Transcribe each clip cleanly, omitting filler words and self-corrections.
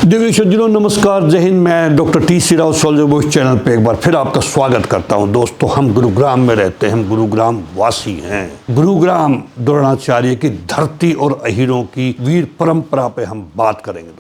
देवी सज्जनों नमस्कार, जय हिंद। मैं doctor TC. Rao soldier boy channel पे एक बार फिर आपका स्वागत करता हूं। दोस्तों, हम गुरुग्राम में रहते हैं, हम गुरुग्राम वासी हैं। गुरुग्राम द्रोणाचार्य की धरती और अहीरों की वीर परंपरा पे हम बात करेंगे।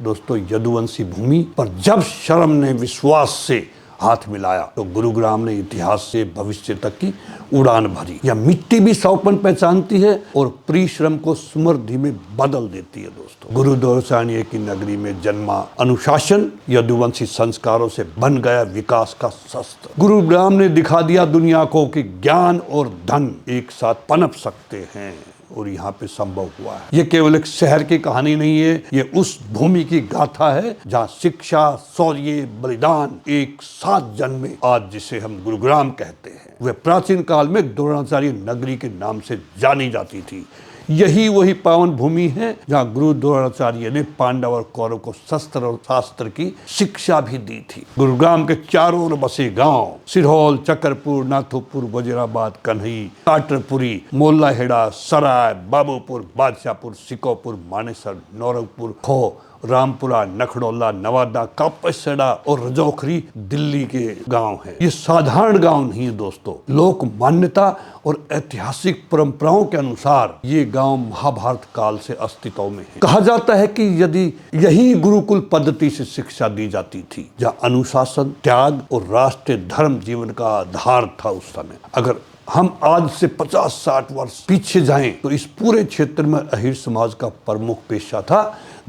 दोस्तों यदुवंशी भूमि पर जब शर्म ने विश्वास से हाथ मिलाया तो गुरुग्राम ने इतिहास से भविष्य तक की उड़ान भरी। यह मिट्टी भी सौपन पहचानती है और परिश्रम को समृद्धि में बदल देती है। दोस्तों, गुरु द्रोणाचार्य की नगरी में जन्मा अनुशासन यदुवंशी संस्कारों से बन गया विकास का शस्त्र। गुरुग्राम ने दिखा दिया दुनिया को कि ज्ञान और धन एक साथ पनप सकते हैं और यहाँ पे संभव हुआ है। ये केवल एक शहर की कहानी नहीं है, ये उस भूमि की गाथा है जहाँ शिक्षा, शौर्य, बलिदान एक साथ जन्मे। आज जिसे हम गुरुग्राम कहते हैं, वह प्राचीन काल में द्रोणाचार्य नगरी के नाम से जानी जाती थी। यही वही पावन भूमि है जहाँ गुरु द्रोणाचार्य ने पांडव और कौरव को शस्त्र और शास्त्र की शिक्षा भी दी थी। गुरुग्राम के चारों ओर बसे गांव सिरहौल, चकरपुर, नाथुपुर, वजीराबाद, कन्हई, काटरपुरी, मोल्लाहेड़ा, सराय, बाबूपुर, बादशाहपुर, सिकोपुर, मानेसर, नौरंगपुर, खो, रामपुरा, नखड़ोला, नवादा, कापसेड़ा और रजौखरी दिल्ली के गांव हैं। ये साधारण गांव नहीं है दोस्तों। लोक मान्यता और ऐतिहासिक परंपराओं के अनुसार ये गांव महाभारत काल से अस्तित्व में है। कहा जाता है कि यदि यही गुरुकुल पद्धति से शिक्षा दी जाती थी, जहाँ अनुशासन, त्याग और राष्ट्रीय धर्म जीवन का आधार था उस समय। अगर हम आज से 50-60 वर्ष पीछे जाएं तो इस पूरे क्षेत्र में अहीर समाज का प्रमुख पेशा था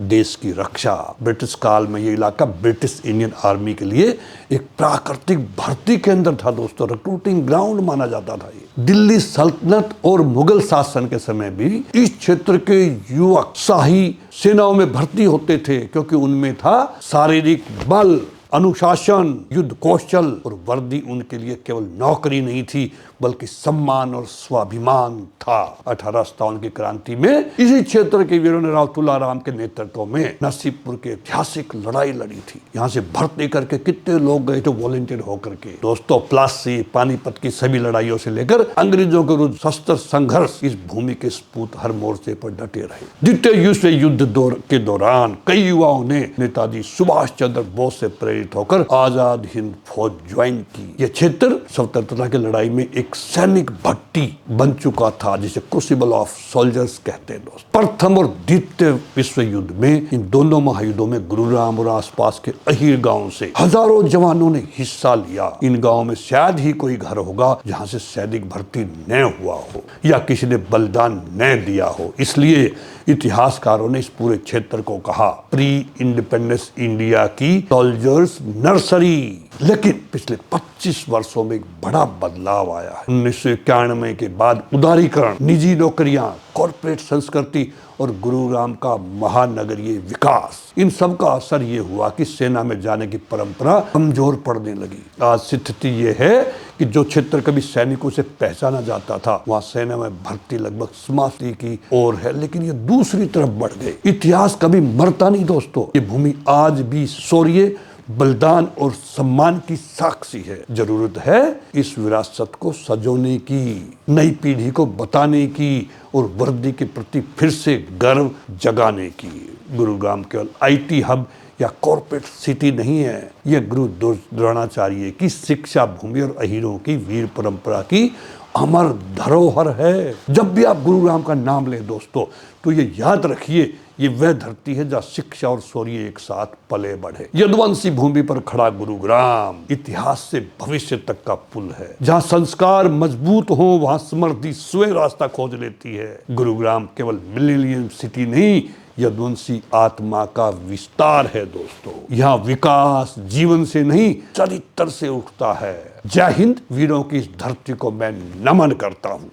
देश की रक्षा। ब्रिटिश काल में ये इलाका ब्रिटिश इंडियन आर्मी के लिए एक प्राकृतिक भर्ती केंद्र था। दोस्तों, रिक्रूटिंग ग्राउंड माना जाता था ये। दिल्ली सल्तनत और मुगल शासन के समय भी इस क्षेत्र के युवक शाही सेनाओं में भर्ती होते थे, क्योंकि उनमें था शारीरिक बल, अनुशासन, युद्ध कौशल और वर्दी उनके लिए केवल नौकरी नहीं थी बल्कि सम्मान और स्वाभिमान था। 1857 की क्रांति में इसी क्षेत्र के वीरों ने राव तुलाराम के नेतृत्व में नरसिंहपुर के ऐतिहासिक लड़ाई लड़ी थी। यहाँ से भर्ती करके कितने लोग गए थे वॉलंटियर होकर के। दोस्तों, प्लासी, पानीपत की सभी लड़ाइयों से लेकर अंग्रेजों के विरुद्ध सशस्त्र संघर्ष इस भूमि के सपूत हर मोर्चे पर डटे रहे। द्वितीय विश्व युद्ध के दौरान कई युवाओं ने नेताजी सुभाष चंद्र बोस से प्रेरित होकर आजाद हिंद फौज ज्वाइन की। यह क्षेत्र स्वतंत्रता की लड़ाई में एक सैनिक भट्टी बन चुका था, जिसे क्रूसिबल ऑफ सोल्जर्स कहते हैं। दोस्त, प्रथम और द्वितीय विश्व युद्ध में इन दोनों महायुद्धों में गुरुग्राम और आसपास के अहीर गांवों से हजारों जवानों ने हिस्सा लिया। इन गांवों में शायद ही कोई घर होगा जहां से सैनिक भर्ती न हुआ हो या किसी ने बलिदान न दिया हो। इसलिए इतिहासकारों ने इस पूरे क्षेत्र को कहा प्री इंडिपेंडेंस इंडिया की सोल्जर्स नर्सरी। लेकिन पिछले 25 वर्षों में एक बड़ा बदलाव आया है। 1991 के बाद उदारीकरण, निजी नौकरियां, कॉर्पोरेट संस्कृति और गुरुग्राम का महानगरीय विकास, इन सब का असर ये हुआ कि सेना में जाने की परंपरा कमजोर पड़ने लगी। आज स्थिति ये है कि जो क्षेत्र कभी सैनिकों से पहचाना जाता था, वहाँ सेना में भर्ती लगभग समाप्ति की ओर है, लेकिन ये दूसरी तरफ बढ़ गए। इतिहास कभी मरता नहीं दोस्तों। ये भूमि आज भी शौर्य, बलिदान और सम्मान की साक्षी है। जरूरत है इस विरासत को सजोने की, नई पीढ़ी को बताने की और वर्दी के प्रति फिर से गर्व जगाने की। गुरुग्राम केवल IT हब या कॉर्पोरेट सिटी नहीं है, यह गुरु द्रोणाचार्य की शिक्षा भूमि और अहीरों की वीर परंपरा की अमर धरोहर है। जब भी आप गुरुग्राम का नाम लें दोस्तों, तो ये याद रखिए, ये वह धरती है जहाँ शिक्षा और शौर्य एक साथ पले बढ़े। यदुवंशी भूमि पर खड़ा गुरुग्राम इतिहास से भविष्य तक का पुल है। जहाँ संस्कार मजबूत हो, वहाँ समृद्धि स्वयं रास्ता खोज लेती है। गुरुग्राम केवल मिलेनियम सिटी नहीं, यदुवंशी आत्मा का विस्तार है। दोस्तों, यहाँ विकास जीवन से नहीं, चरित्र से उठता है। जय हिंद। वीरों की इस धरती को मैं नमन करता हूँ।